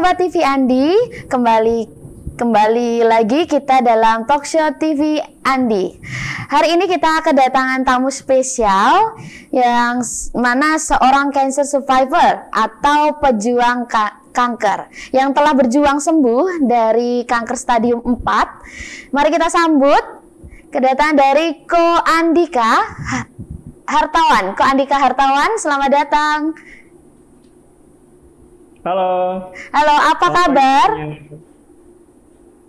Sobat TV Andi, kembali lagi kita dalam Talkshow TV Andi. Hari ini kita kedatangan tamu spesial yang mana seorang cancer survivor atau pejuang kanker yang telah berjuang sembuh dari kanker stadium 4. Mari kita sambut kedatangan dari Ko Andika Hartawan. Ko Andika Hartawan, selamat datang. Halo. Halo, apa kabar?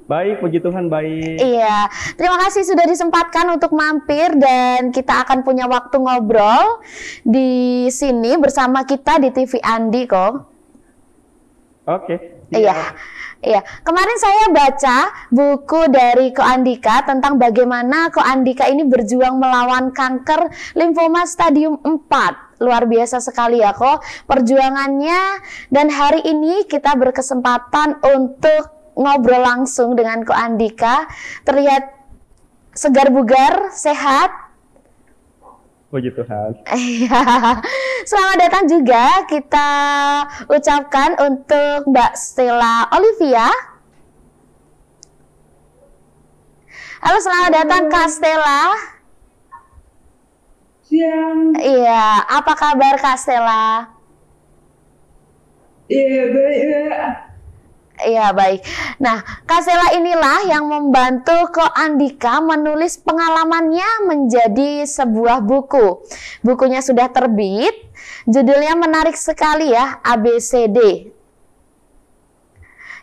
Baik, puji Tuhan, baik. Iya, terima kasih sudah disempatkan untuk mampir dan kita akan punya waktu ngobrol di sini bersama kita di TV Andi kok. Oke. Iya. Kemarin saya baca buku dari Ko Andika tentang bagaimana Ko Andika ini berjuang melawan kanker limfoma stadium 4. Luar biasa sekali ya kok perjuangannya, dan hari ini kita berkesempatan untuk ngobrol langsung dengan Ko Andika. Terlihat segar bugar, sehat. Puji Tuhan. Iya. Selamat datang juga kita ucapkan untuk Mbak Stella Olivia. Halo, selamat datang Kak Stella. Siang. Iya, apa kabar Kak Stella? Iya, baik. Iya, baik. Nah, Kak Stella inilah yang membantu Ko Andika menulis pengalamannya menjadi sebuah buku. Bukunya sudah terbit, judulnya menarik sekali ya, ABCD.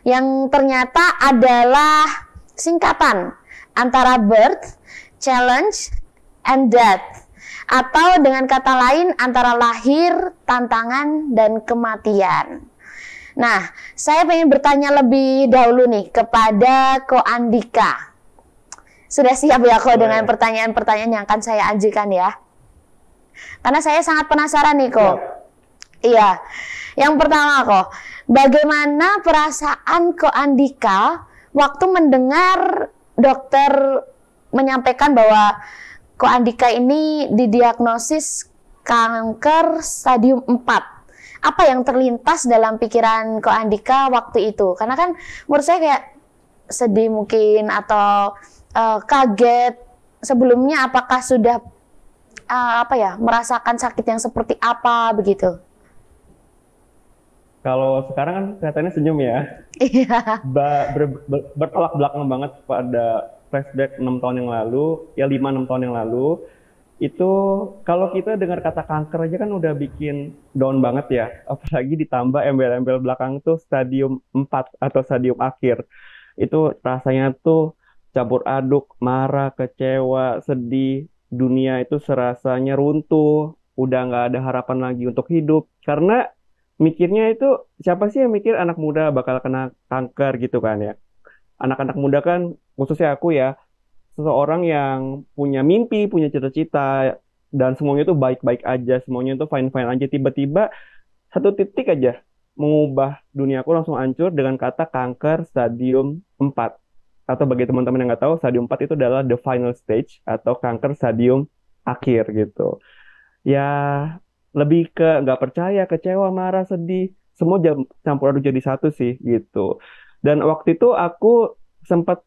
Yang ternyata adalah singkatan antara birth, challenge, and death. Atau dengan kata lain antara lahir, tantangan, dan kematian. Nah, saya ingin bertanya lebih dahulu nih kepada Ko Andika. Sudah siap ya Ko dengan pertanyaan-pertanyaan yang akan saya ajukan ya? Karena saya sangat penasaran nih Ko. Iya. Yang pertama Ko, bagaimana perasaan Ko Andika waktu mendengar dokter menyampaikan bahwa Ko Andika ini didiagnosis kanker stadium 4. Apa yang terlintas dalam pikiran Ko Andika waktu itu? Karena kan menurut saya kayak sedih mungkin atau kaget. Sebelumnya apakah sudah merasakan sakit yang seperti apa begitu? Kalau sekarang kan kelihatannya senyum ya. Iya. Bertolak belakang banget pada flashback 6 tahun yang lalu, ya 5-6 tahun yang lalu. Itu kalau kita dengar kata kanker aja kan udah bikin down banget ya. Apalagi ditambah embel-embel belakang tuh stadium 4 atau stadium akhir. Itu rasanya tuh campur aduk, marah, kecewa, sedih. Dunia itu serasanya runtuh, udah nggak ada harapan lagi untuk hidup. Karena mikirnya itu, siapa sih yang mikir anak muda bakal kena kanker gitu kan ya. Anak-anak muda kan, khususnya aku ya, seseorang yang punya mimpi, punya cita-cita, dan semuanya itu baik-baik aja, semuanya itu fine-fine aja. Tiba-tiba satu titik aja mengubah dunia aku langsung hancur dengan kata kanker stadium 4. Atau bagi teman-teman yang nggak tahu, stadium 4 itu adalah the final stage atau kanker stadium akhir gitu. Ya, lebih ke nggak percaya, kecewa, marah, sedih, semua campur aduk jadi satu sih gitu. Dan waktu itu aku sempat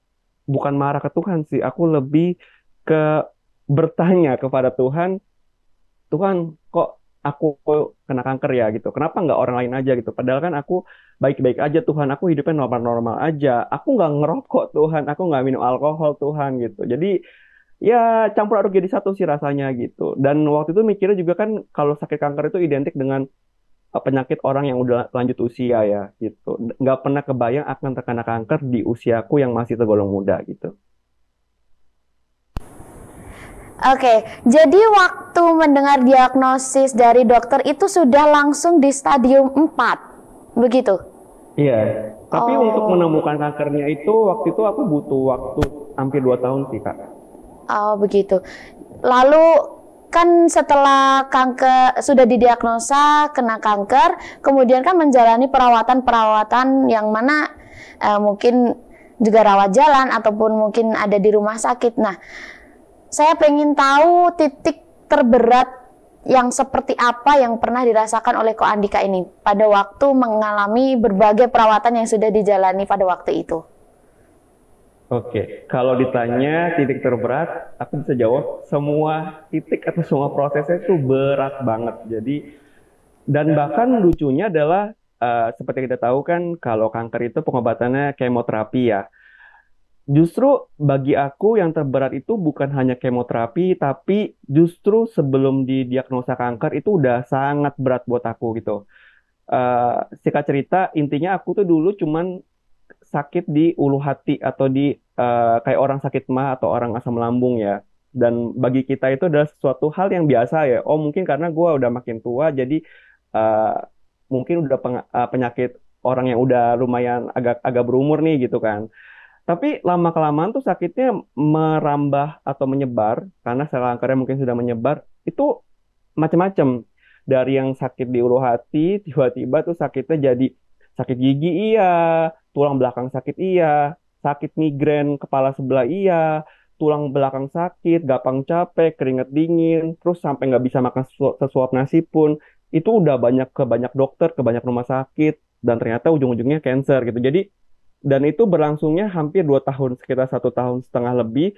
bukan marah ke Tuhan sih, aku lebih ke bertanya kepada Tuhan, Tuhan kok aku kena kanker ya gitu, kenapa nggak orang lain aja gitu, padahal kan aku baik-baik aja Tuhan, aku hidupnya normal-normal aja, aku nggak ngerokok Tuhan, aku nggak minum alkohol Tuhan gitu. Jadi ya campur aduk jadi satu sih rasanya gitu. Dan waktu itu mikirnya juga kan kalau sakit kanker itu identik dengan penyakit orang yang udah lanjut usia ya gitu. Nggak pernah kebayang akan terkena kanker di usiaku yang masih tergolong muda gitu. Oke, jadi waktu mendengar diagnosis dari dokter itu sudah langsung di stadium 4, begitu? Iya, tapi untuk menemukan kankernya itu waktu itu aku butuh waktu hampir 2 tahun sih Kak. Oh begitu. Lalu kan setelah kanker sudah didiagnosa kena kanker, kemudian kan menjalani perawatan yang mana mungkin juga rawat jalan ataupun mungkin ada di rumah sakit. Nah, saya pengen tahu titik terberat yang seperti apa yang pernah dirasakan oleh Ko Andika ini pada waktu mengalami berbagai perawatan yang sudah dijalani pada waktu itu? Oke, kalau ditanya titik terberat, aku bisa jawab semua titik atau semua prosesnya itu berat banget. Jadi, dan bahkan lucunya adalah seperti kita tahu kan, kalau kanker itu pengobatannya kemoterapi ya. Justru bagi aku yang terberat itu bukan hanya kemoterapi, tapi justru sebelum didiagnosa kanker itu udah sangat berat buat aku gitu. Singkat cerita, intinya aku tuh dulu cuman sakit di ulu hati atau di kayak orang sakit mah atau orang asam lambung ya. Dan bagi kita itu adalah sesuatu hal yang biasa ya. Oh mungkin karena gue udah makin tua jadi eh, mungkin udah penyakit orang yang udah lumayan agak agak berumur nih gitu kan. Tapi lama kelamaan tuh sakitnya merambah atau menyebar karena sel kankernya mungkin sudah menyebar itu macam-macam. Dari yang sakit di ulu hati tiba-tiba tuh sakitnya jadi sakit gigi iya, tulang belakang sakit iya, sakit migrain kepala sebelah iya, tulang belakang sakit, gampang capek, keringat dingin, terus sampai nggak bisa makan sesuap nasi pun, itu udah banyak ke banyak dokter, ke banyak rumah sakit, dan ternyata ujung-ujungnya cancer gitu. Jadi, dan itu berlangsungnya hampir 2 tahun, sekitar 1,5 tahun lebih,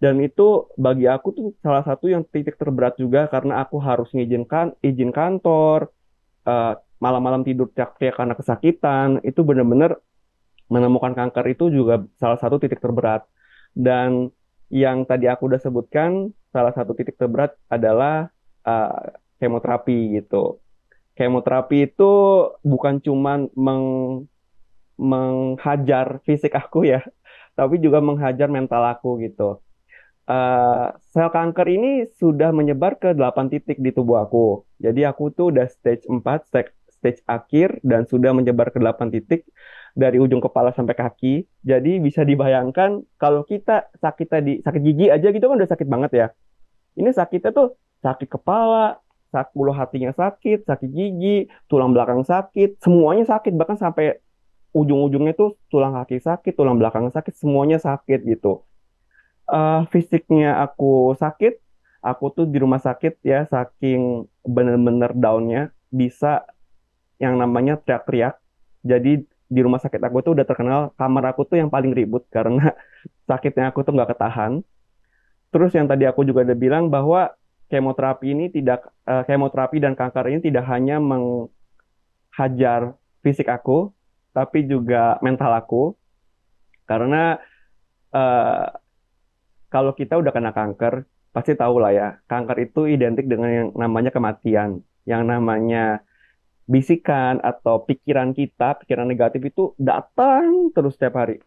dan itu bagi aku tuh salah satu yang titik terberat juga karena aku harus ngizinkan izin kantor, eh, malam-malam tidur teriak-teriak karena kesakitan, itu benar-benar menemukan kanker itu juga salah satu titik terberat. Dan yang tadi aku udah sebutkan, salah satu titik terberat adalah uh, kemoterapi gitu. Kemoterapi itu bukan cuman menghajar fisik aku ya, tapi juga menghajar mental aku gitu. Sel kanker ini sudah menyebar ke 8 titik di tubuh aku. Jadi aku tuh udah stage 4, stage akhir, dan sudah menyebar ke 8 titik dari ujung kepala sampai kaki. Jadi bisa dibayangkan kalau kita sakit tadi, sakit gigi aja gitu kan udah sakit banget ya. Ini sakitnya tuh sakit kepala, sakit ulu hatinya sakit, sakit gigi, tulang belakang sakit, semuanya sakit. Bahkan sampai ujung-ujungnya tuh tulang kaki sakit, tulang belakang sakit, semuanya sakit gitu. Fisiknya aku sakit, aku tuh di rumah sakit ya, saking bener-bener downnya, bisa yang namanya teriak-teriak. Jadi di rumah sakit aku tuh udah terkenal kamar aku tuh yang paling ribut karena sakitnya aku tuh nggak ketahan. Terus yang tadi aku juga udah bilang bahwa kemoterapi ini tidak, kemoterapi dan kanker ini tidak hanya menghajar fisik aku, tapi juga mental aku. Karena eh, kalau kita udah kena kanker, pasti tahu lah ya, kanker itu identik dengan yang namanya kematian. Yang namanya bisikan atau pikiran kita, pikiran negatif itu datang terus setiap hari.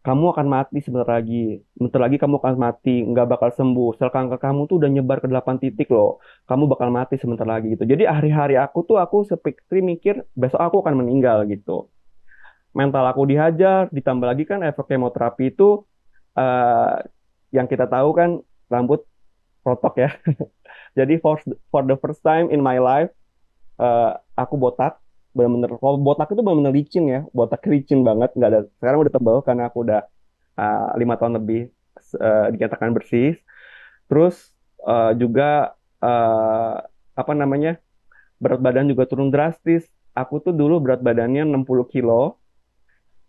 Kamu akan mati sebentar lagi kamu akan mati, nggak bakal sembuh. Sel kanker kamu tuh udah nyebar ke 8 titik loh. Kamu bakal mati sebentar lagi gitu. Jadi hari-hari aku tuh aku sepikir mikir besok aku akan meninggal gitu. Mental aku dihajar, ditambah lagi kan efek kemoterapi itu eh, yang kita tahu kan rambut rontok ya. Jadi for the first time in my life eh, aku botak, benar-benar kalau botak itu benar-benar licin ya, botak licin banget, nggak ada. Sekarang udah tebal karena aku udah 5 tahun lebih dinyatakan bersih. Terus juga eh, apa namanya, berat badan juga turun drastis. Aku tuh dulu berat badannya 60 kilo,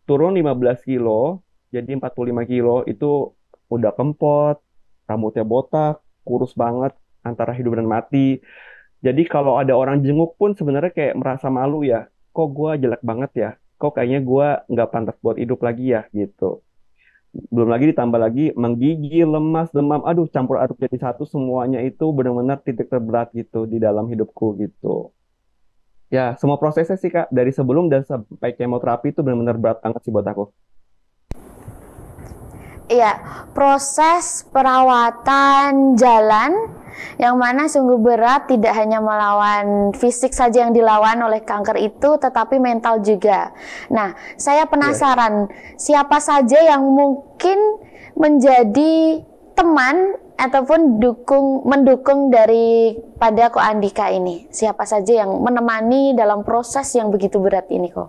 turun 15 kilo, jadi 45 kilo itu udah kempot, rambutnya botak, kurus banget, antara hidup dan mati. Jadi kalau ada orang jenguk pun sebenarnya kayak merasa malu ya, kok gue jelek banget ya, kok kayaknya gue nggak pantas buat hidup lagi ya gitu. Belum lagi ditambah lagi menggigil, lemas, demam, aduh campur aduk jadi satu semuanya itu benar-benar titik terberat gitu di dalam hidupku gitu. Ya semua prosesnya sih Kak, dari sebelum dan sampai kemoterapi itu benar-benar berat banget sih buat aku. Iya, proses perawatan jalan yang mana sungguh berat, tidak hanya melawan fisik saja yang dilawan oleh kanker itu, tetapi mental juga. Nah, saya Yes. penasaran siapa saja yang mungkin menjadi teman ataupun mendukung dari pada Ko Andika ini. Siapa saja yang menemani dalam proses yang begitu berat ini, Ko?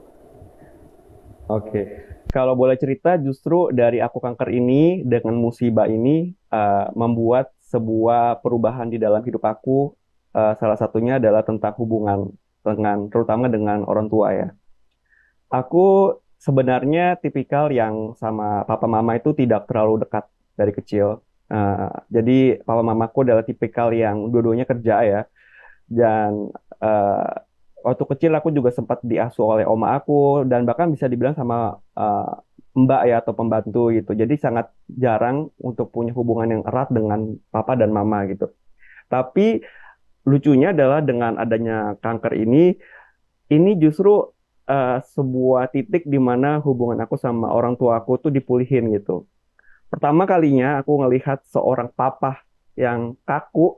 Oke, kalau boleh cerita justru dari aku kanker ini dengan musibah ini membuat sebuah perubahan di dalam hidup aku. salah satunya adalah tentang hubungan terutama dengan orang tua ya. Aku sebenarnya tipikal yang sama papa mama itu tidak terlalu dekat dari kecil. Jadi papa mamaku adalah tipikal yang dua-duanya kerja ya. Dan eh, waktu kecil aku juga sempat diasuh oleh oma aku dan bahkan bisa dibilang sama mbak ya atau pembantu gitu. Jadi sangat jarang untuk punya hubungan yang erat dengan papa dan mama gitu. Tapi lucunya adalah dengan adanya kanker ini justru sebuah titik di mana hubungan aku sama orang tua aku tuh dipulihin gitu. Pertama kalinya aku ngelihat seorang papa yang kaku.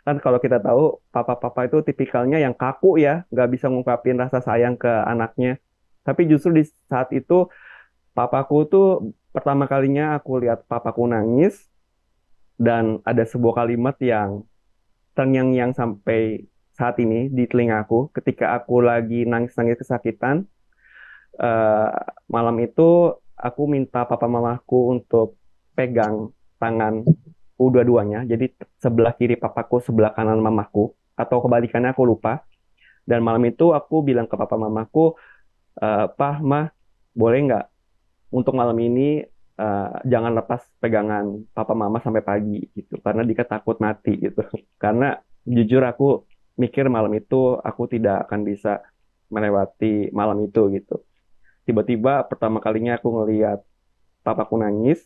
Kan kalau kita tahu papa-papa itu tipikalnya yang kaku ya, nggak bisa ngungkapin rasa sayang ke anaknya. Tapi justru di saat itu papaku tuh pertama kalinya aku lihat papaku nangis dan ada sebuah kalimat yang terngiang-ngiang sampai saat ini di telingaku ketika aku lagi nangis-nangis kesakitan. eh, Malam itu aku minta papa mamaku untuk pegang tangan dua-duanya. Jadi sebelah kiri papaku, sebelah kanan mamaku, atau kebalikannya aku lupa. Dan malam itu aku bilang ke papa mamaku, "Pah, Mah, boleh nggak untuk malam ini jangan lepas pegangan papa mama sampai pagi gitu, karena Dika takut mati gitu." Karena jujur aku mikir malam itu aku tidak akan bisa melewati malam itu gitu. Tiba-tiba pertama kalinya aku ngelihat papaku nangis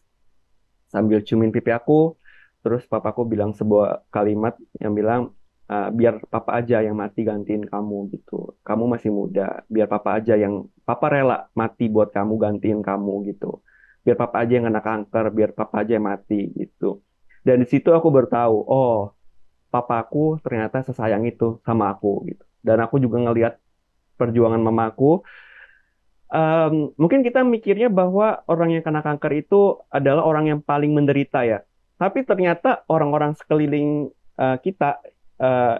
sambil ciumin pipi aku. Terus papaku bilang sebuah kalimat yang bilang, biar papa aja yang mati gantiin kamu gitu. Kamu masih muda, biar papa aja yang, papa rela mati buat kamu gantiin kamu gitu. Biar papa aja yang kena kanker, biar papa aja yang mati gitu. Dan di situ aku baru tahu, oh, papaku ternyata sesayang itu sama aku gitu. Dan aku juga ngelihat perjuangan mamaku. Mungkin kita mikirnya bahwa orang yang kena kanker itu adalah orang yang paling menderita ya. Tapi ternyata orang-orang sekeliling kita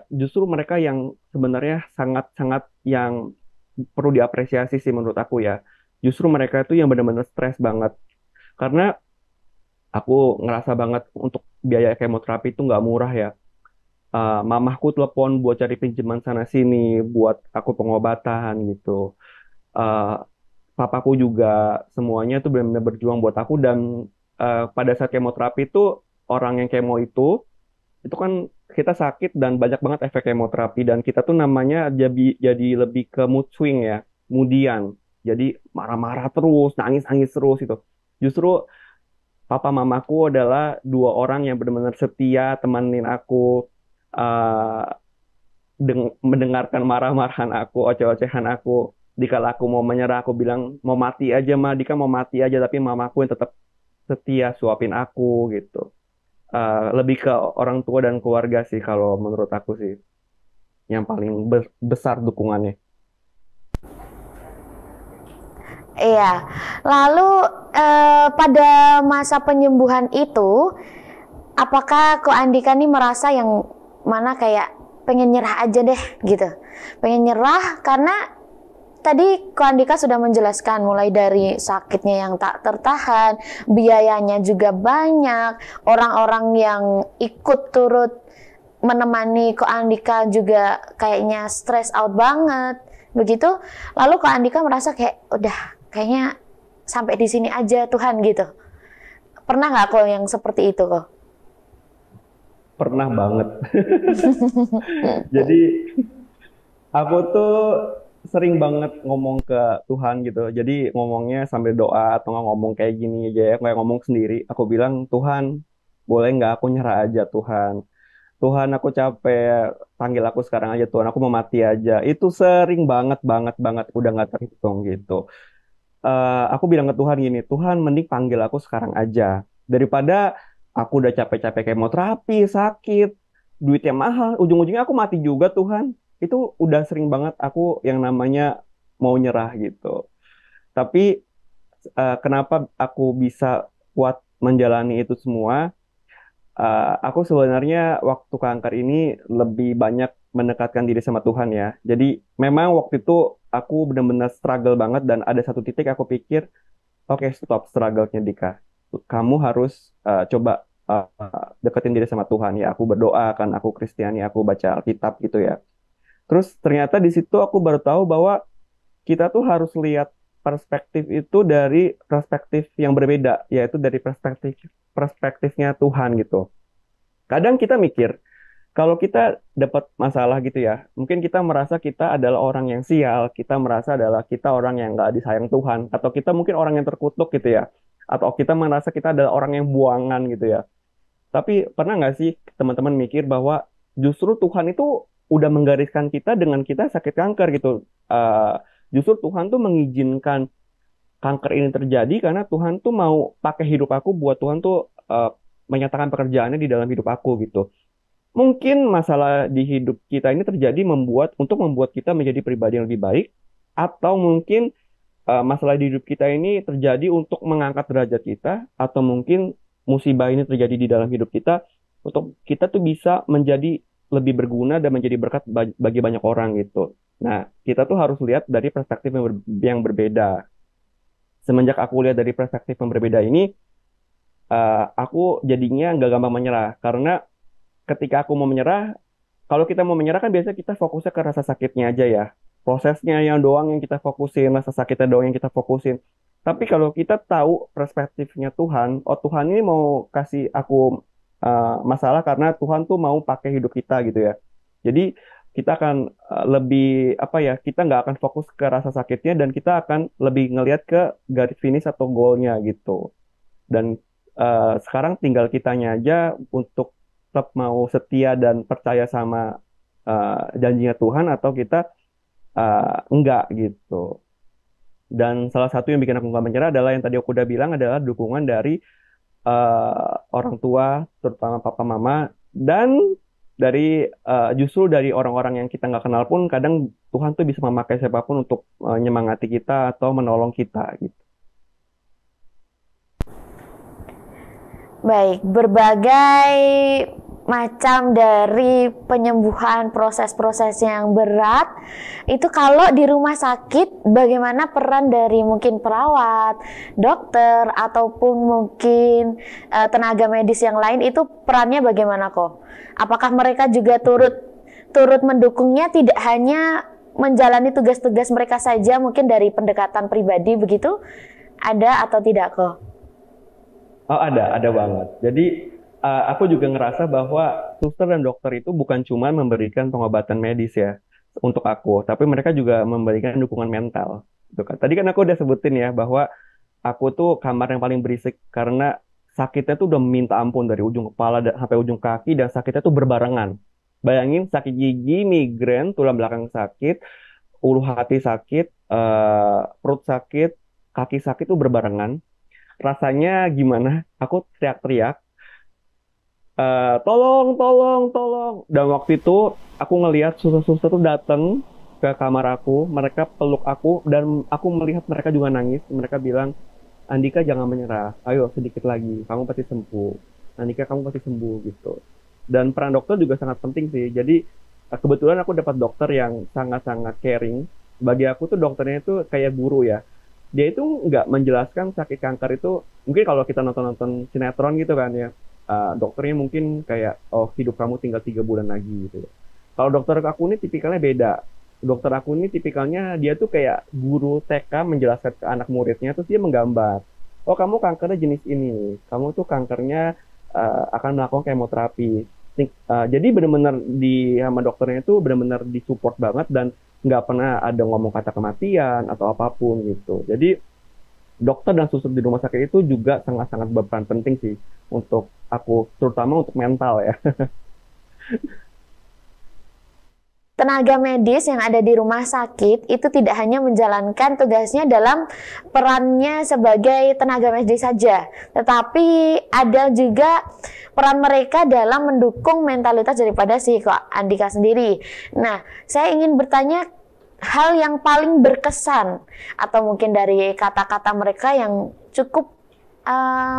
justru mereka yang sebenarnya sangat-sangat yang perlu diapresiasi sih menurut aku ya. Justru mereka itu yang benar-benar stres banget. Karena aku ngerasa banget untuk biaya kemoterapi itu nggak murah ya. Mamahku telepon buat cari pinjaman sana sini, buat aku pengobatan gitu. Eh, Papaku juga semuanya tuh benar-benar berjuang buat aku. Dan pada saat kemoterapi itu orang yang kemo itu kan kita sakit dan banyak banget efek kemoterapi dan kita tuh namanya jadi lebih ke mood swing ya, moodian. Jadi marah-marah terus, nangis-nangis terus itu. Justru papa mamaku adalah dua orang yang benar-benar setia temenin aku, eh, mendengarkan marah-marahan aku, oceh-ocehan aku. Dikala aku mau menyerah, aku bilang mau mati aja, Ma. Dika mau mati aja, tapi mamaku yang tetap setia suapin aku gitu. Lebih ke orang tua dan keluarga sih kalau menurut aku sih yang paling besar dukungannya. Iya. Lalu pada masa penyembuhan itu, apakah Ko Andika nih merasa yang mana kayak pengen nyerah aja deh gitu? Pengen nyerah karena tadi Ko Andika sudah menjelaskan mulai dari sakitnya yang tak tertahan, biayanya juga banyak, orang-orang yang ikut turut menemani Ko Andika juga kayaknya stress out banget. Begitu, lalu Ko Andika merasa kayak udah kayaknya sampai di sini aja Tuhan gitu. Pernah nggak kok yang seperti itu kok? Pernah banget. Jadi aku tuh sering banget ngomong ke Tuhan gitu. Jadi ngomongnya sambil doa atau nggak ngomong kayak gini aja ya, kayak ngomong sendiri. Aku bilang, Tuhan, boleh nggak aku nyerah aja Tuhan. Tuhan, aku capek, panggil aku sekarang aja Tuhan, aku mau mati aja. Itu sering banget, banget, banget, udah nggak terhitung gitu. Aku bilang ke Tuhan gini, Tuhan mending panggil aku sekarang aja. Daripada aku udah capek-capek kemoterapi, sakit, duitnya mahal, ujung-ujungnya aku mati juga Tuhan. Itu udah sering banget aku yang namanya mau nyerah gitu. Tapi kenapa aku bisa kuat menjalani itu semua? Aku sebenarnya waktu kanker ini lebih banyak mendekatkan diri sama Tuhan ya. Jadi memang waktu itu aku benar-benar struggle banget dan ada satu titik aku pikir, oke, stop struggle-nya Dika. Kamu harus coba deketin diri sama Tuhan ya. Aku berdoa kan, aku Kristiani, aku baca Alkitab gitu ya. Terus ternyata di situ aku baru tahu bahwa kita tuh harus lihat perspektif itu dari perspektif yang berbeda, yaitu dari perspektifnya Tuhan gitu. Kadang kita mikir, kalau kita dapat masalah gitu ya, mungkin kita merasa kita adalah orang yang sial, kita merasa adalah kita orang yang nggak disayang Tuhan, atau kita mungkin orang yang terkutuk gitu ya, atau kita merasa kita adalah orang yang buangan gitu ya. Tapi pernah nggak sih teman-teman mikir bahwa justru Tuhan itu udah menggariskan kita dengan kita sakit kanker gitu. Justru Tuhan tuh mengizinkan kanker ini terjadi karena Tuhan tuh mau pakai hidup aku buat Tuhan tuh menyatakan pekerjaannya di dalam hidup aku gitu. Mungkin masalah di hidup kita ini terjadi untuk membuat kita menjadi pribadi yang lebih baik, atau mungkin masalah di hidup kita ini terjadi untuk mengangkat derajat kita, atau mungkin musibah ini terjadi di dalam hidup kita untuk kita tuh bisa menjadi lebih berguna dan menjadi berkat bagi banyak orang gitu. Nah, kita tuh harus lihat dari perspektif yang berbeda. Semenjak aku lihat dari perspektif yang berbeda ini, aku jadinya nggak gampang menyerah. Karena ketika aku mau menyerah, kalau kita mau menyerah kan biasanya kita fokusnya ke rasa sakitnya aja ya. Prosesnya yang doang yang kita fokusin, rasa sakitnya doang yang kita fokusin. Tapi kalau kita tahu perspektifnya Tuhan, oh Tuhan ini mau kasih aku masalah karena Tuhan tuh mau pakai hidup kita gitu ya. Jadi kita akan lebih apa ya? Kita nggak akan fokus ke rasa sakitnya dan kita akan lebih ngelihat ke garis finish atau goalnya gitu. Dan sekarang tinggal kitanya aja untuk tetap mau setia dan percaya sama janjinya Tuhan atau kita enggak gitu. Dan salah satu yang bikin aku nggak menyerah adalah yang tadi aku udah bilang adalah dukungan dari orang tua, terutama papa mama, dan dari justru dari orang-orang yang kita nggak kenal pun kadang Tuhan tuh bisa memakai siapapun untuk menyemangati kita atau menolong kita gitu. Baik, berbagai macam dari penyembuhan proses-proses yang berat itu kalau di rumah sakit bagaimana peran dari mungkin perawat, dokter ataupun mungkin tenaga medis yang lain itu perannya bagaimana kok? Apakah mereka juga turut mendukungnya, tidak hanya menjalani tugas-tugas mereka saja mungkin dari pendekatan pribadi begitu? Ada atau tidak kok? Oh ada banget. Jadi aku juga ngerasa bahwa suster dan dokter itu bukan cuma memberikan pengobatan medis ya untuk aku, tapi mereka juga memberikan dukungan mental. Gitu kan. Tadi kan aku udah sebutin ya bahwa aku tuh kamar yang paling berisik karena sakitnya tuh udah minta ampun dari ujung kepala sampai ujung kaki dan sakitnya tuh berbarengan. Bayangin sakit gigi, migrain, tulang belakang sakit, ulu hati sakit, perut sakit, kaki sakit tuh berbarengan. Rasanya gimana? Aku teriak-teriak, tolong, tolong, tolong. Dan waktu itu aku ngelihat suster-suster tuh datang ke kamar aku, mereka peluk aku dan aku melihat mereka juga nangis. Mereka bilang, Andika jangan menyerah, ayo sedikit lagi, kamu pasti sembuh. Andika kamu pasti sembuh gitu. Dan peran dokter juga sangat penting sih. Jadi kebetulan aku dapat dokter yang sangat-sangat caring. Bagi aku tuh dokternya itu kayak guru ya. Dia itu nggak menjelaskan sakit kanker itu, mungkin kalau kita nonton-nonton sinetron gitu kan ya, dokternya mungkin kayak, oh hidup kamu tinggal 3 bulan lagi gitu. Kalau dokter aku ini tipikalnya beda. Dokter aku ini tipikalnya dia tuh kayak guru TK menjelaskan ke anak muridnya, terus dia menggambar. Oh kamu kankernya jenis ini, kamu tuh kankernya akan melakukan kemoterapi. Jadi benar-benar di sama dokternya itu benar-benar disupport banget dan nggak pernah ada ngomong kata kematian atau apapun gitu. Jadi dokter dan suster di rumah sakit itu juga sangat-sangat berperan penting sih untuk aku, terutama untuk mental ya. Tenaga medis yang ada di rumah sakit itu tidak hanya menjalankan tugasnya dalam perannya sebagai tenaga medis saja, tetapi ada juga peran mereka dalam mendukung mentalitas daripada si Kak Andika sendiri. Nah, saya ingin bertanya hal yang paling berkesan atau mungkin dari kata-kata mereka yang cukup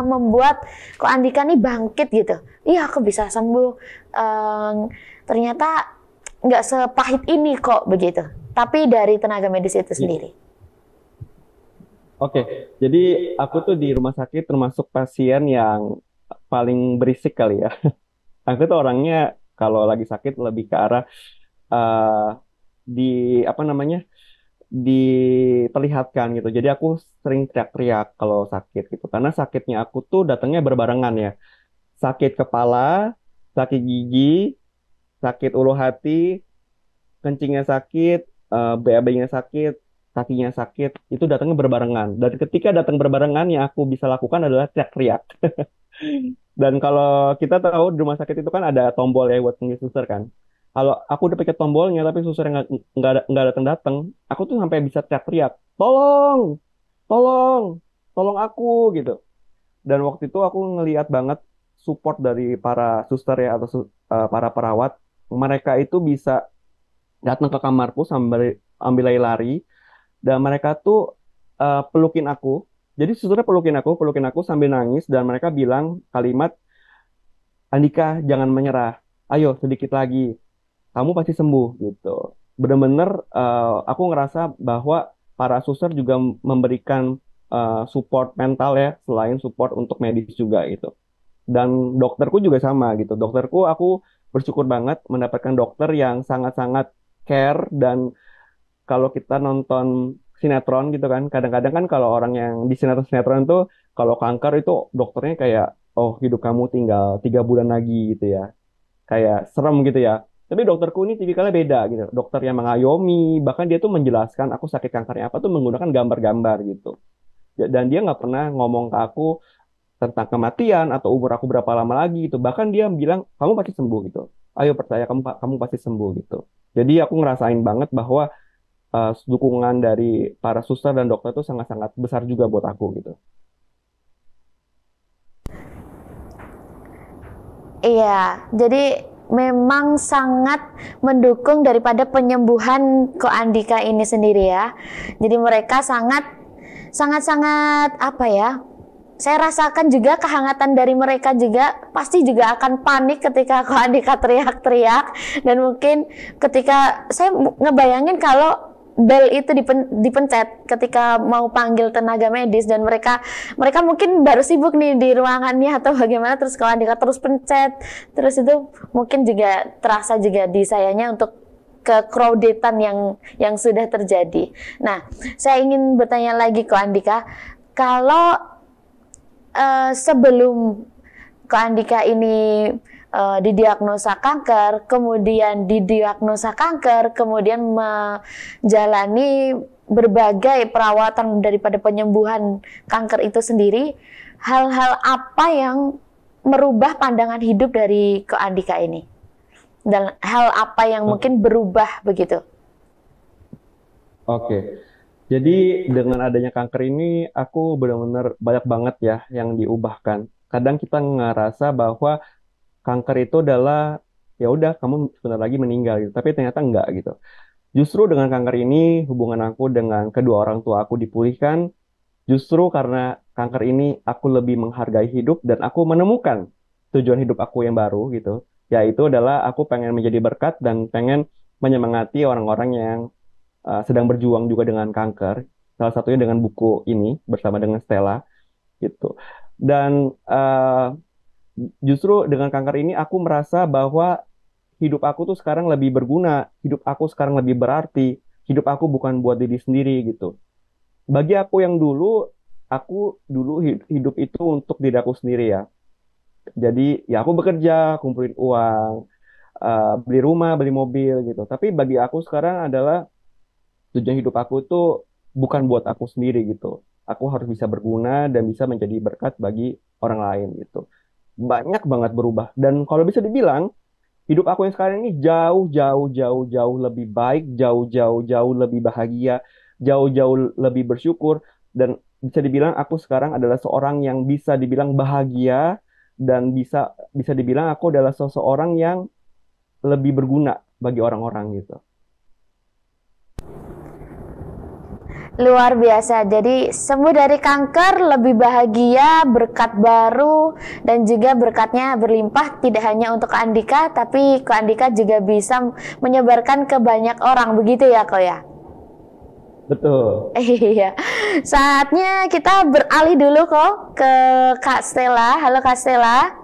membuat Kak Andika nih bangkit gitu. Iya, aku bisa sembuh. Ternyata nggak sepahit ini kok begitu. Tapi dari tenaga medis itu sendiri. Oke, jadi aku tuh di rumah sakit termasuk pasien yang paling berisik kali ya. Aku tuh orangnya kalau lagi sakit lebih ke arah eh, di apa namanya diperlihatkan gitu. Jadi aku sering teriak-teriak kalau sakit gitu. Karena sakitnya aku tuh datangnya berbarengan ya. Sakit kepala, sakit gigi, sakit ulu hati, kencingnya sakit, BAB-nya sakit, kakinya sakit, itu datangnya berbarengan. Dan ketika datang berbarengan, yang aku bisa lakukan adalah teriak-teriak. Dan kalau kita tahu di rumah sakit itu kan ada tombol ya buat panggil suster kan. Kalau aku udah pakai tombolnya tapi susternya nggak datang-datang, aku tuh sampai bisa teriak-teriak, tolong, tolong, tolong aku gitu. Dan waktu itu aku ngeliat banget support dari para suster ya atau para perawat. Mereka itu bisa datang ke kamarku sambil ambil lari dan mereka tuh pelukin aku. Jadi susternya pelukin aku sambil nangis dan mereka bilang kalimat, Andika jangan menyerah, ayo sedikit lagi, kamu pasti sembuh gitu. Bener-bener aku ngerasa bahwa para suster juga memberikan support mental ya, selain support untuk medis juga itu. Dan dokterku juga sama gitu. Dokterku aku bersyukur banget mendapatkan dokter yang sangat-sangat care dan kalau kita nonton sinetron gitu kan, kadang-kadang kan kalau orang yang di sinetron-sinetron tuh kalau kanker itu dokternya kayak oh hidup kamu tinggal 3 bulan lagi gitu ya, kayak serem gitu ya. Tapi dokterku ini tipikalnya beda gitu. Dokter yang mengayomi, bahkan dia tuh menjelaskan aku sakit kankernya apa tuh menggunakan gambar-gambar gitu. Dan dia nggak pernah ngomong ke aku tentang kematian atau umur aku berapa lama lagi gitu. Bahkan dia bilang kamu pasti sembuh gitu. Ayo percaya kamu pasti sembuh gitu. Jadi aku ngerasain banget bahwa dukungan dari para suster dan dokter itu sangat-sangat besar juga buat aku gitu. Iya, jadi memang sangat mendukung daripada penyembuhan Ko Andika ini sendiri ya. Jadi mereka sangat apa ya? Saya rasakan juga kehangatan dari mereka juga pasti juga akan panik ketika Ko Andika teriak-teriak dan mungkin ketika saya ngebayangin kalau bel itu dipencet ketika mau panggil tenaga medis dan mereka mungkin baru sibuk nih di ruangannya atau bagaimana terus Ko Andika terus pencet terus itu mungkin juga terasa juga di sayanya untuk kecrowdedan yang sudah terjadi. Nah, saya ingin bertanya lagi Ko Andika, kalau sebelum Ko Andika ini didiagnosa kanker, kemudian didiagnosa kanker, kemudian menjalani berbagai perawatan daripada penyembuhan kanker itu sendiri, hal-hal apa yang merubah pandangan hidup dari Ko Andika ini? Dan hal apa yang mungkin berubah begitu? Oke. Jadi dengan adanya kanker ini aku benar-benar banyak banget ya yang diubahkan. Kadang kita ngerasa bahwa kanker itu adalah ya udah kamu sebentar lagi meninggal gitu, tapi ternyata enggak gitu. Justru dengan kanker ini hubungan aku dengan kedua orang tua aku dipulihkan. Justru karena kanker ini aku lebih menghargai hidup dan aku menemukan tujuan hidup aku yang baru gitu. Yaitu adalah aku pengen menjadi berkat dan pengen menyemangati orang-orang yang sedang berjuang juga dengan kanker. Salah satunya dengan buku ini bersama dengan Stella gitu. Dan justru dengan kanker ini aku merasa bahwa hidup aku tuh sekarang lebih berguna, hidup aku sekarang lebih berarti, hidup aku bukan buat diri sendiri gitu. Bagi aku yang dulu, aku dulu hidup itu untuk diri aku sendiri ya. Jadi ya aku bekerja, kumpulin uang, beli rumah, beli mobil gitu. Tapi bagi aku sekarang adalah tujuan hidup aku tuh bukan buat aku sendiri gitu. Aku harus bisa berguna dan bisa menjadi berkat bagi orang lain gitu. Banyak banget berubah. Dan kalau bisa dibilang, hidup aku yang sekarang ini jauh lebih baik, jauh lebih bahagia, jauh lebih bersyukur. Dan bisa dibilang aku sekarang adalah seorang yang bisa dibilang bahagia dan bisa dibilang aku adalah seseorang yang lebih berguna bagi orang-orang gitu. Luar biasa, jadi sembuh dari kanker, lebih bahagia, berkat baru, dan juga berkatnya berlimpah tidak hanya untuk Ko Andika, tapi Ko Andika juga bisa menyebarkan ke banyak orang, begitu ya Ko ya? Betul. Iya, saatnya kita beralih dulu Ko ke Kak Stella. Halo Kak Stella.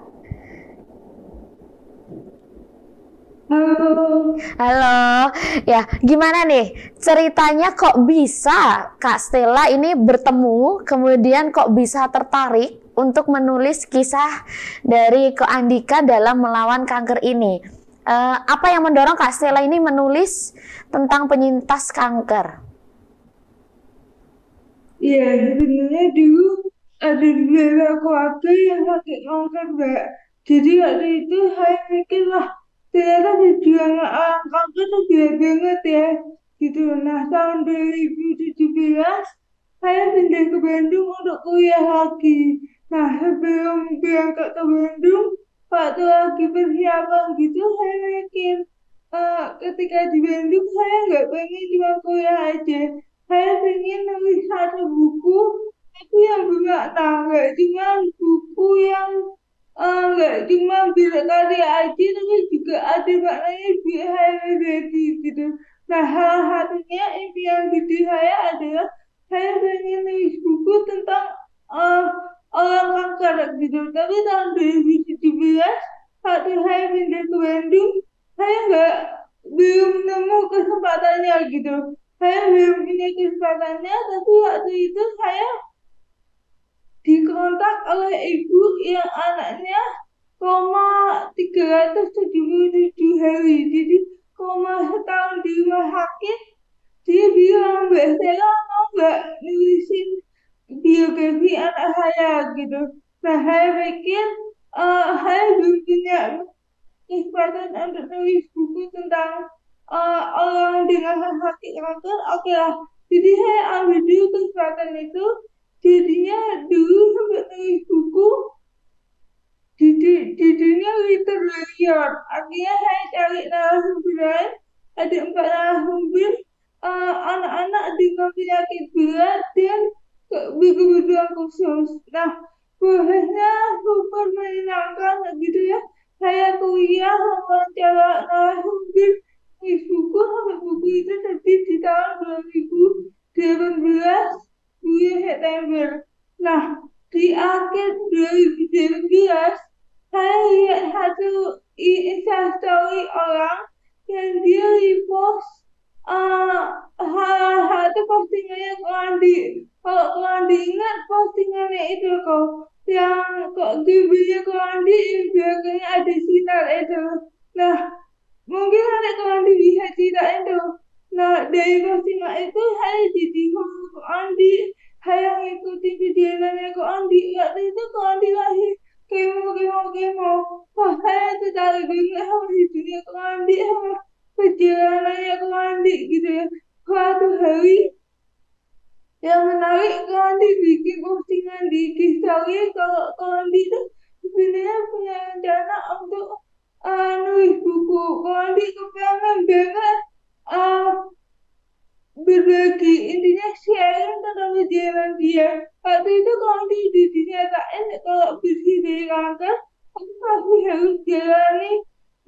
Halo. Halo, ya gimana nih ceritanya kok bisa Kak Stella ini bertemu, kemudian kok bisa tertarik untuk menulis kisah dari Ko Andika dalam melawan kanker ini? Apa yang mendorong Kak Stella ini menulis tentang penyintas kanker? Ya, sebenarnya dulu ada dua keluarga yang sakit kanker, Mbak. Jadi waktu itu saya mikir, wah, ternyata perjuangan orang kanker itu berat banget ya. Gitu. Nah, tahun 2017, saya pindah ke Bandung untuk kuliah lagi. Nah, sebelum berangkat ke Bandung, waktu lagi persiapan gitu, saya mikir, ketika di Bandung, saya nggak pengen cuma kuliah aja. Saya pengen nulis satu buku itu yang bermakna, nggak cuma buku yang nggak cuma bisa karya aja, tapi juga ada maknanya biar saya pribadi gitu. Nah, salah satunya impian gede saya adalah saya pengen nulis buku tentang uh, orang kanker gitu. Tapi tahun 2017 waktu saya pindah ke Bandung, saya nggak belum nemu kesempatannya gitu. Saya belum punya kesempatannya, tapi waktu itu saya dikontak oleh ibu yang anaknya koma 377 hari. Jadi koma setahun di rumah sakit. Dia bilang, Mbak Stella mau nggak nulisin biografi anak saya gitu. Nah, saya pikir saya belum punya kesempatan untuk nulis buku tentang orang dengan sakit kanker. Oke lah, jadi saya ambil dulu kesempatan itu. Jadinya dulu sempat nulis buku di dunia literasi. Akhirnya saya cari narasumber lain. Ada 4 narasumber, anak-anak dengan penyakit berat dan berkebutuhan khusus. Nah, prosesnya super menyenangkan gitu ya. Saya kuliah wawancara narasumber, nulis buku sampai buku itu terbit di tahun 2018 bulan September. Nah, di akhir 2019 saya lihat satu instastory orang yang dia repost satu postingannya Ko Andi. Kalau Ko Andi ingat postingannya itu kok, yang kok GB-nya Ko Andi belakangnya ada sinar itu. Nah, mungkin nanti Ko Andi bisa ceritain tuh. Nah, dari postingan itu saya jadi follow Ko Andi, saya ngikutin videonya Ko Andi. Waktu itu Ko Andi lahir kemo. Wah, saya tertarik banget sama hidupnya Ko Andi, sama perjalanannya Ko Andi gitu ya. Suatu hari yang menarik, Ko Andi bikin postingan di story kalau Ko Andi itu sebenarnya punya rencana untuk nulis buku. Ko Andi kepengen banget uh, berbagi, intinya sharing tentang perjalanan dia. Waktu itu Ko Andi dinyatain kalau bersih dari kanker, aku masih harus jalani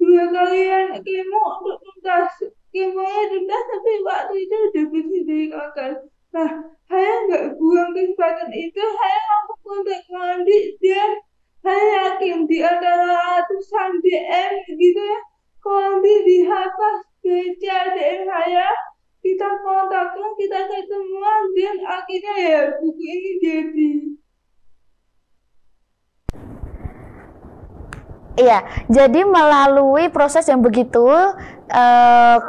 2 kalian kemo untuk tuntas. Kemonya tuntas, tapi waktu itu udah bersih dari kanker. Nah, saya nggak buang kesempatan itu, saya langsung kontak Ko Andi dan saya yakin di antara ratusan DM gitu ya, Ko Andi dihapus baca DM saya, kita kontakkan, kita ketemuan, dan akhirnya ya buku ini jadi. Iya, jadi melalui proses yang begitu,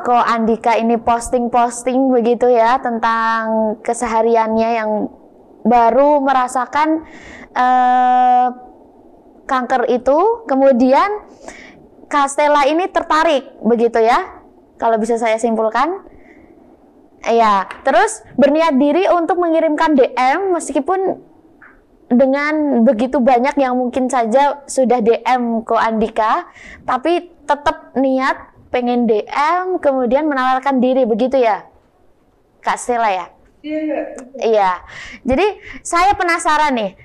Ko Andika ini posting-posting begitu ya tentang kesehariannya yang baru merasakan kanker itu, kemudian Kak Stella ini tertarik begitu ya, kalau bisa saya simpulkan. Iya, terus berniat diri untuk mengirimkan DM meskipun dengan begitu banyak yang mungkin saja sudah DM Ko Andika, tapi tetap niat pengen DM, kemudian menawarkan diri begitu ya, Kak Stella ya? Iya. Jadi saya penasaran nih,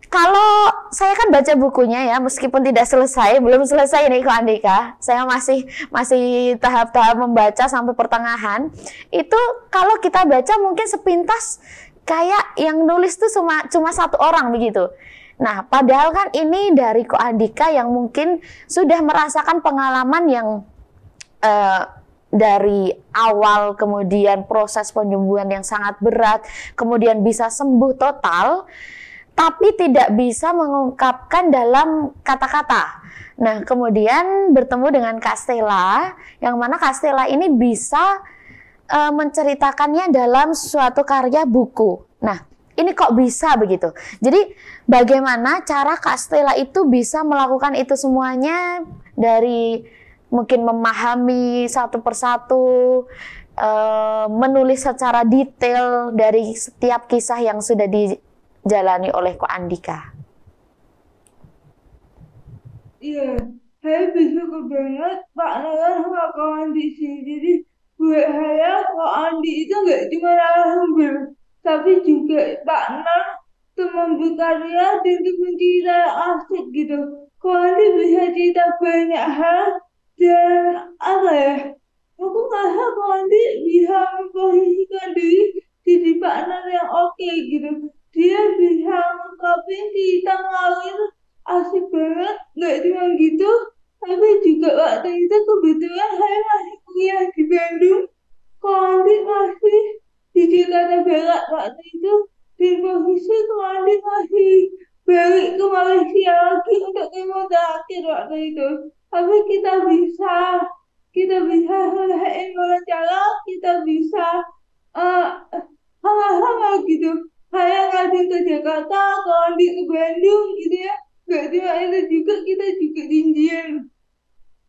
kalau saya kan baca bukunya ya, meskipun tidak selesai, belum selesai nih Ko Andika, saya masih tahap-tahap membaca sampai pertengahan. Itu kalau kita baca mungkin sepintas kayak yang nulis tuh cuma satu orang begitu. Nah, padahal kan ini dari Ko Andika yang mungkin sudah merasakan pengalaman yang eh, dari awal, kemudian proses penyembuhan yang sangat berat, kemudian bisa sembuh total, tapi tidak bisa mengungkapkan dalam kata-kata. Nah, kemudian bertemu dengan Kak Stella, yang mana Kak Stella ini bisa menceritakannya dalam suatu karya buku. Nah, ini kok bisa begitu? Jadi, bagaimana cara Kak Stella itu bisa melakukan itu semuanya dari mungkin memahami satu persatu, menulis secara detail dari setiap kisah yang sudah dijalani oleh Ko Andika. Iya, saya bersyukur banget Pak Nalan sama Kak Andi sih. Jadi buat saya Kak Andi itu nggak cuma narasumber, tapi juga partner, teman berkarya, dan teman cerita yang asik gitu. Kak Andi bisa cerita banyak hal, dan apa ya, aku ngerasa Kak Andi bisa memposisikan diri jadi partner yang oke gitu. Dia bisa ngungkapin cerita ngalir asik banget, nggak cuma gitu, tapi juga waktu itu kebetulan saya masih kuliah di Bandung, Kondi masih di Jakarta Barat waktu itu, dan posisi Kondi masih balik ke Malaysia lagi untuk kemo terakhir waktu itu. Tapi kita bisa selesaiin wawancara, kita bisa eh, sama-sama gitu. Saya kadang ke Jakarta, Kondi ke Bandung gitu ya. Gak cuma itu juga, kita juga janjian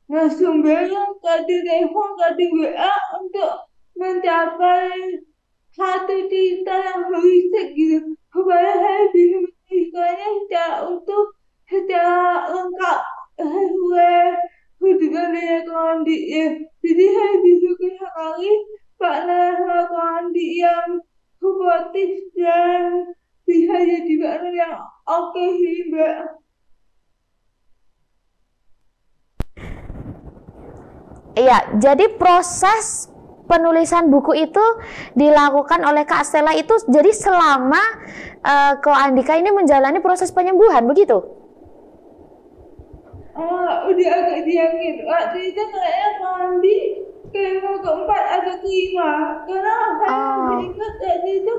langsung bareng, kadang telepon, kadang WA untuk mencapai satu cerita yang holistik gitu, supaya saya bisa menuliskannya secara utuh, secara lengkap, sesuai kebutuhan dari Kondi ya. Jadi saya bersyukur sekali Pak Nara Kondi yang suportif dan bisa jadi partner yang oke sih Mbak. Iya, jadi proses penulisan buku itu dilakukan oleh Kak Stella itu jadi selama Ko Andika ini menjalani proses penyembuhan, begitu? Udah agak diyakin. Waktu itu kayaknya mandi kemo keempat atau kelima. Karena saya masih ingat waktu itu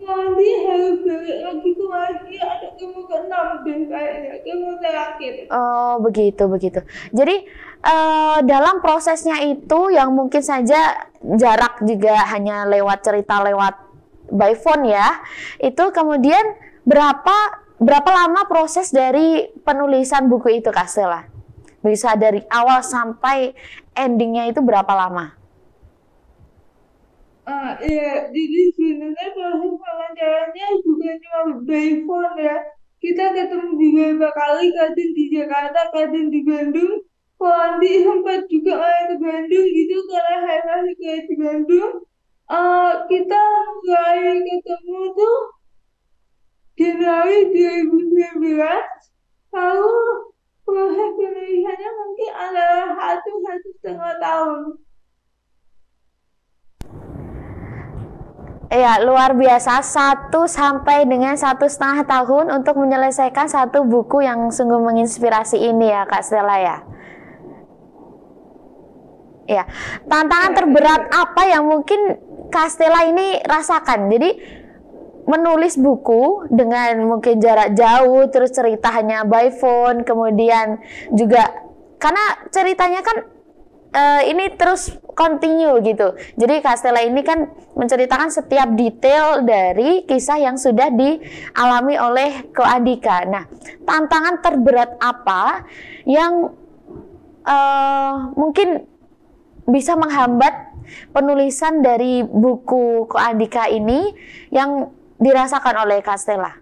mandi harus balik lagi ke Malaysia ada kemo keenam deh kayaknya, kemo terakhir. Oh, begitu. Jadi dalam prosesnya itu yang mungkin saja jarak juga hanya lewat cerita lewat by phone ya, itu kemudian berapa lama proses dari penulisan buku itu Kak Stella? Bisa dari awal sampai endingnya itu berapa lama? Iya, jadi sebenarnya proses wawancaranya bukan cuma by phone ya. Kita ketemu beberapa kali, kadang di Jakarta, kadang di Bandung. Kondi sempat juga main ke Bandung gitu karena saya masih kuliah di Bandung. Kita mulai ketemu tuh Januari 2019. Lalu proses penulisannya mungkin adalah satu setengah tahun. Ya, luar biasa, 1 sampai dengan 1,5 tahun untuk menyelesaikan satu buku yang sungguh menginspirasi ini ya Kak Stella ya. Ya, tantangan terberat apa yang mungkin Kak Stella ini rasakan? Jadi menulis buku dengan mungkin jarak jauh, terus cerita hanya by phone, kemudian juga karena ceritanya kan ini terus continue gitu. Jadi Kak Stella ini kan menceritakan setiap detail dari kisah yang sudah dialami oleh Ko Andika. Nah, tantangan terberat apa yang mungkin bisa menghambat penulisan dari buku Ko Andika ini yang dirasakan oleh Kak Stella?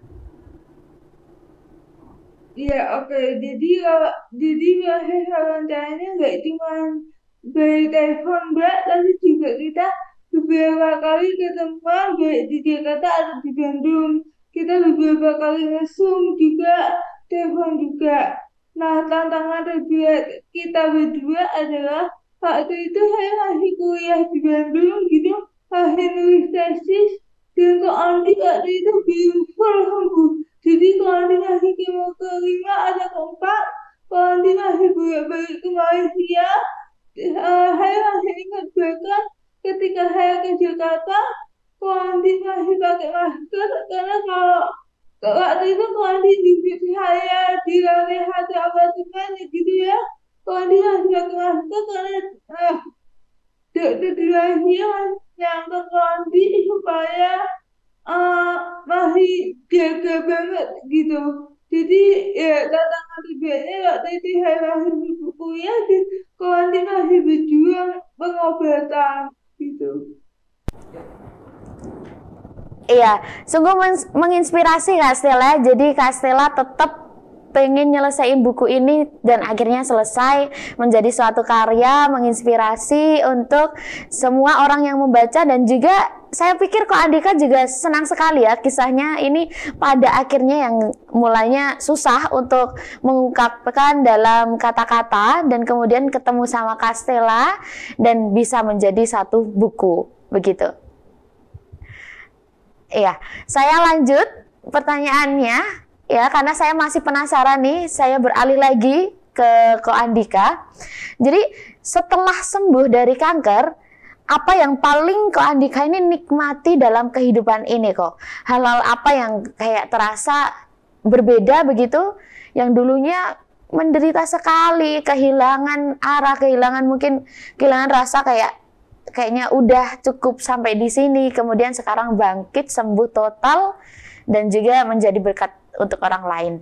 Iya, oke. Jadi proses wawancaranya nggak cuma by telepon Mbak, tapi juga kita beberapa kali ketemuan baik di Jakarta atau di Bandung. Kita beberapa kali nge-zoom juga, telepon juga. Nah, tantangan terberat kita berdua adalah waktu itu saya masih kuliah di Bandung gitu, masih nulis tesis, dan Kak Andi waktu itu belum full sembuh. Jadi Kak Andi masih kemo kelima ada keempat, Kak Andi masih bolak-balik ke Malaysia, saya masih ingat bahkan ketika saya ke Jakarta, Koandi masih pakai masker karena kalau waktu itu Koandi jemput saya di lantai satu apartemen gitu ya. Koandi masih pakai masker karena deklarasinya yang ke Koandi supaya eh, masih jaga banget gitu. Jadi ya tantangan terberatnya waktu itu saya masih berkuliah di Koandi masih berjuang pengobatan gitu. Iya, sungguh menginspirasi Kak Stella. Jadi Kak Stella tetap pengen nyelesain buku ini dan akhirnya selesai menjadi suatu karya menginspirasi untuk semua orang yang membaca, dan juga saya pikir kok Andika juga senang sekali ya kisahnya ini pada akhirnya yang mulanya susah untuk mengungkapkan dalam kata-kata dan kemudian ketemu sama Kak Stella dan bisa menjadi satu buku begitu. Iya, saya lanjut pertanyaannya ya, karena saya masih penasaran nih, saya beralih lagi ke Ko Andika. Jadi setelah sembuh dari kanker, apa yang paling Ko Andika ini nikmati dalam kehidupan ini kok? Hal-hal apa yang kayak terasa berbeda begitu, yang dulunya menderita sekali, kehilangan arah, mungkin kehilangan rasa, kayaknya udah cukup sampai di sini, kemudian sekarang bangkit, sembuh total, dan juga menjadi berkat untuk orang lain.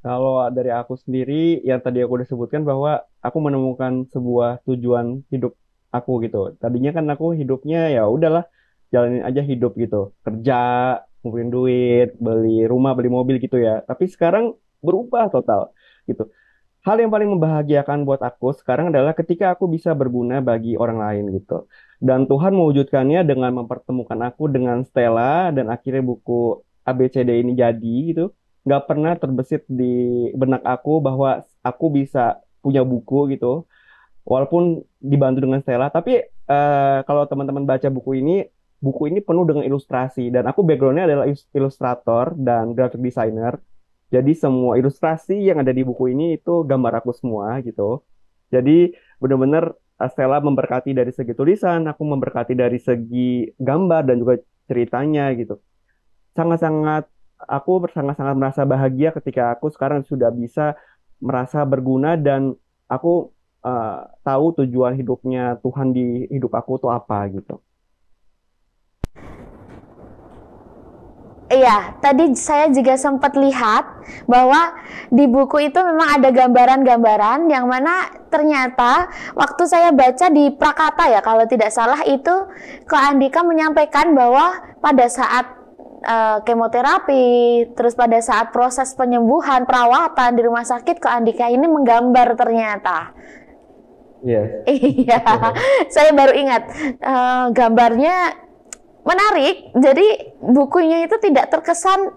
Kalau dari aku sendiri, yang tadi aku udah sebutkan bahwa aku menemukan sebuah tujuan hidup aku gitu. Tadinya kan aku hidupnya ya udahlah, jalanin aja hidup gitu. Kerja, ngumpulin duit, beli rumah, beli mobil gitu ya. Tapi sekarang berubah total gitu. Hal yang paling membahagiakan buat aku sekarang adalah ketika aku bisa berguna bagi orang lain gitu. Dan Tuhan mewujudkannya dengan mempertemukan aku dengan Stella, dan akhirnya buku ABCD ini jadi gitu. Nggak pernah terbesit di benak aku bahwa aku bisa punya buku gitu. Walaupun dibantu dengan Stella, tapi kalau teman-teman baca buku ini penuh dengan ilustrasi. Dan aku backgroundnya adalah ilustrator dan graphic designer. Jadi semua ilustrasi yang ada di buku ini itu gambar aku semua gitu. Jadi benar-benar Stella memberkati dari segi tulisan, aku memberkati dari segi gambar dan juga ceritanya gitu. Sangat-sangat aku sangat-sangat merasa bahagia ketika aku sekarang sudah bisa merasa berguna, dan aku tahu tujuan hidupnya Tuhan di hidup aku tuh apa gitu. Iya, tadi saya juga sempat lihat bahwa di buku itu memang ada gambaran-gambaran yang mana ternyata waktu saya baca di Prakata ya, kalau tidak salah itu Ko Andika menyampaikan bahwa pada saat kemoterapi, terus pada saat proses penyembuhan, perawatan di rumah sakit, Ko Andika ini menggambar ternyata. Yes. Iya, saya baru ingat gambarnya menarik. Jadi bukunya itu tidak terkesan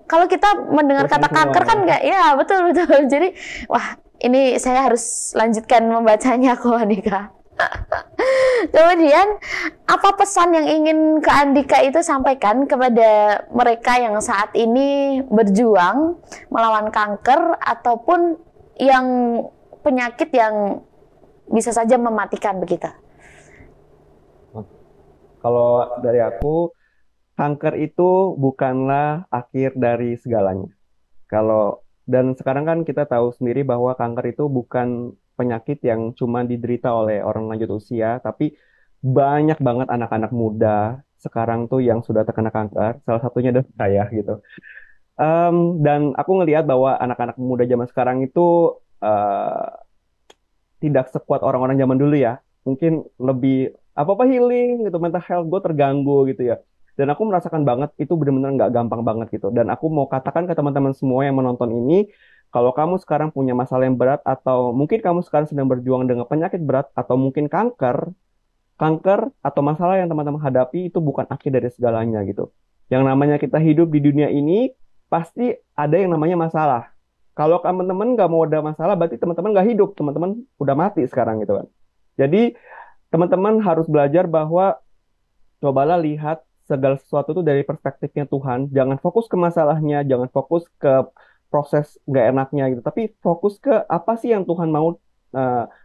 kalau kita mendengar kata kanker kan nggak, ya betul. Jadi wah, ini saya harus lanjutkan membacanya Ko Andika. Kemudian apa pesan yang ingin Kak Andika itu sampaikan kepada mereka yang saat ini berjuang melawan kanker ataupun yang penyakit yang bisa saja mematikan begitu? Kalau dari aku, kanker itu bukanlah akhir dari segalanya. Dan sekarang kan kita tahu sendiri bahwa kanker itu bukan penyakit yang cuma diderita oleh orang lanjut usia, tapi banyak banget anak-anak muda sekarang tuh yang sudah terkena kanker. Salah satunya adalah saya gitu. Dan aku ngelihat bahwa anak-anak muda zaman sekarang itu tidak sekuat orang-orang zaman dulu ya. Mungkin lebih apa-apa healing gitu, mental health gue terganggu gitu ya. Dan aku merasakan banget itu benar-benar nggak gampang banget gitu. Dan aku mau katakan ke teman-teman semua yang menonton ini, kalau kamu sekarang punya masalah yang berat, atau mungkin kamu sekarang sedang berjuang dengan penyakit berat, atau mungkin kanker atau masalah yang teman-teman hadapi itu bukan akhir dari segalanya gitu. Yang namanya kita hidup di dunia ini, pasti ada yang namanya masalah. Kalau teman-teman nggak mau ada masalah, berarti teman-teman nggak hidup, teman-teman udah mati sekarang gitu kan. Jadi teman-teman harus belajar bahwa cobalah lihat segala sesuatu itu dari perspektifnya Tuhan. Jangan fokus ke masalahnya, jangan fokus ke proses nggak enaknya gitu, tapi fokus ke apa sih yang Tuhan mau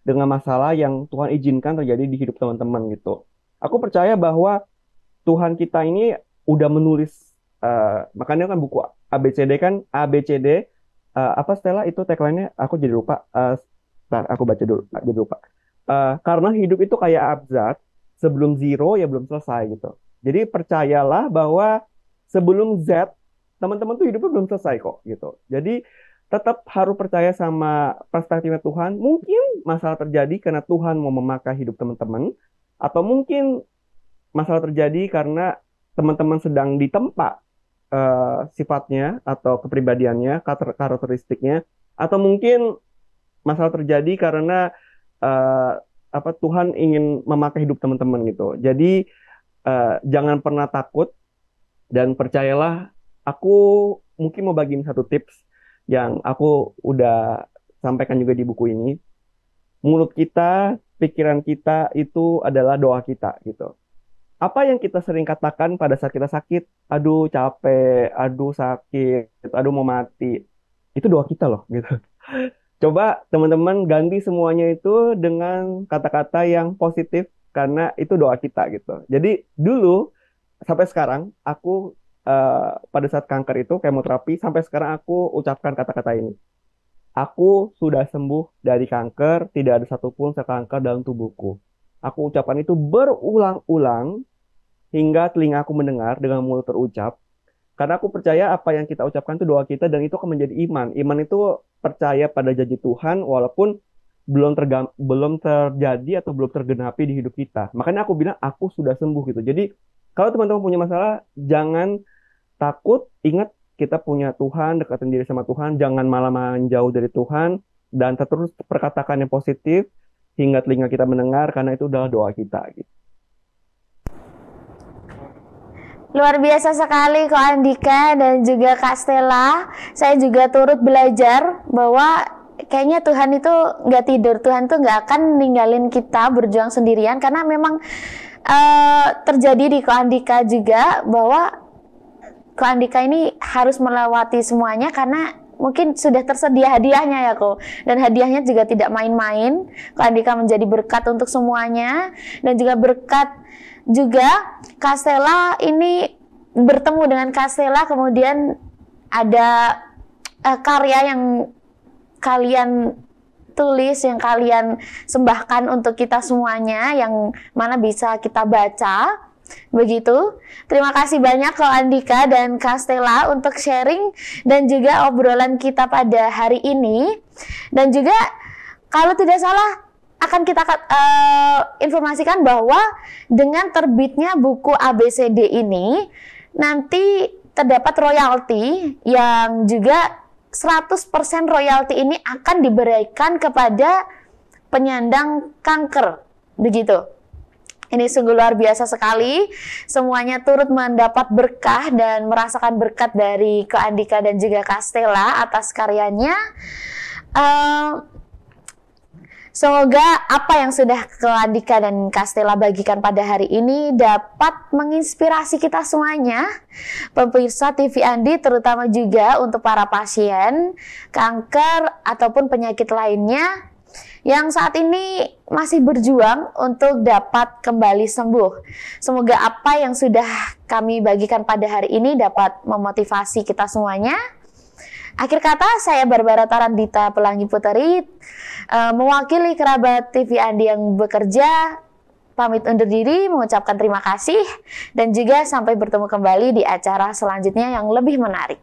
dengan masalah yang Tuhan izinkan terjadi di hidup teman-teman gitu. Aku percaya bahwa Tuhan kita ini udah menulis, makanya kan buku ABCD kan, ABCD, apa Stella itu tagline-nya, aku jadi lupa. Ntar aku baca dulu, jadi lupa. Karena hidup itu kayak abjad, sebelum zero ya belum selesai gitu. Jadi percayalah bahwa sebelum Z, teman-teman tuh hidupnya belum selesai kok gitu. Jadi tetap harus percaya sama perspektifnya Tuhan. Mungkin masalah terjadi karena Tuhan mau memakai hidup teman-teman, atau mungkin masalah terjadi karena teman-teman sedang ditempa sifatnya atau kepribadiannya, karakteristiknya, atau mungkin masalah terjadi karena Tuhan ingin memakai hidup teman-teman gitu. Jadi jangan pernah takut dan percayalah. Aku mungkin mau bagiin satu tips yang aku udah sampaikan juga di buku ini. Mulut kita, pikiran kita itu adalah doa kita gitu. Apa yang kita sering katakan pada saat kita sakit, aduh capek, aduh sakit, aduh mau mati, itu doa kita loh gitu. Coba teman-teman ganti semuanya itu dengan kata-kata yang positif, karena itu doa kita gitu. Jadi dulu sampai sekarang aku pada saat kanker itu kemoterapi, sampai sekarang aku ucapkan kata-kata ini. Aku sudah sembuh dari kanker, tidak ada satupun sel kanker dalam tubuhku. Aku ucapkan itu berulang-ulang hingga telinga aku mendengar dengan mulut terucap. Karena aku percaya apa yang kita ucapkan itu doa kita, dan itu akan menjadi iman. Iman itu percaya pada janji Tuhan walaupun belum terjadi atau belum tergenapi di hidup kita. Makanya aku bilang aku sudah sembuh gitu. Jadi kalau teman-teman punya masalah, jangan takut, ingat kita punya Tuhan, dekatin diri sama Tuhan, jangan malah menjauh dari Tuhan, dan terus perkatakan yang positif hingga telinga kita mendengar, karena itu adalah doa kita gitu. Luar biasa sekali Ko Andika dan juga Kak Stella. Saya juga turut belajar bahwa kayaknya Tuhan itu nggak tidur, Tuhan tuh nggak akan ninggalin kita berjuang sendirian, karena memang terjadi di Ko Andika juga bahwa Ko Andika ini harus melewati semuanya karena mungkin sudah tersedia hadiahnya ya Ko, dan hadiahnya juga tidak main-main. Ko Andika menjadi berkat untuk semuanya, dan juga berkat juga Kak Stella ini bertemu dengan Kak Stella, kemudian ada karya yang kalian tulis, yang kalian sembahkan untuk kita semuanya, yang mana bisa kita baca. Begitu. Terima kasih banyak Ko Andika dan Kak Stella untuk sharing dan juga obrolan kita pada hari ini. Dan juga kalau tidak salah akan kita informasikan bahwa dengan terbitnya buku ABCD ini nanti terdapat royalti, yang juga 100% royalti ini akan diberikan kepada penyandang kanker. Begitu. Ini sungguh luar biasa sekali. Semuanya turut mendapat berkah dan merasakan berkat dari Ko Andika dan juga Kak Stella atas karyanya. Semoga apa yang sudah Ko Andika dan Kak Stella bagikan pada hari ini dapat menginspirasi kita semuanya, pemirsa TV Andi, terutama juga untuk para pasien kanker ataupun penyakit lainnya yang saat ini masih berjuang untuk dapat kembali sembuh. Semoga apa yang sudah kami bagikan pada hari ini dapat memotivasi kita semuanya. Akhir kata, saya Barbara Tarandita Pelangi Puteri, mewakili kerabat TV Andi yang bekerja, pamit undur diri, mengucapkan terima kasih, dan juga sampai bertemu kembali di acara selanjutnya yang lebih menarik.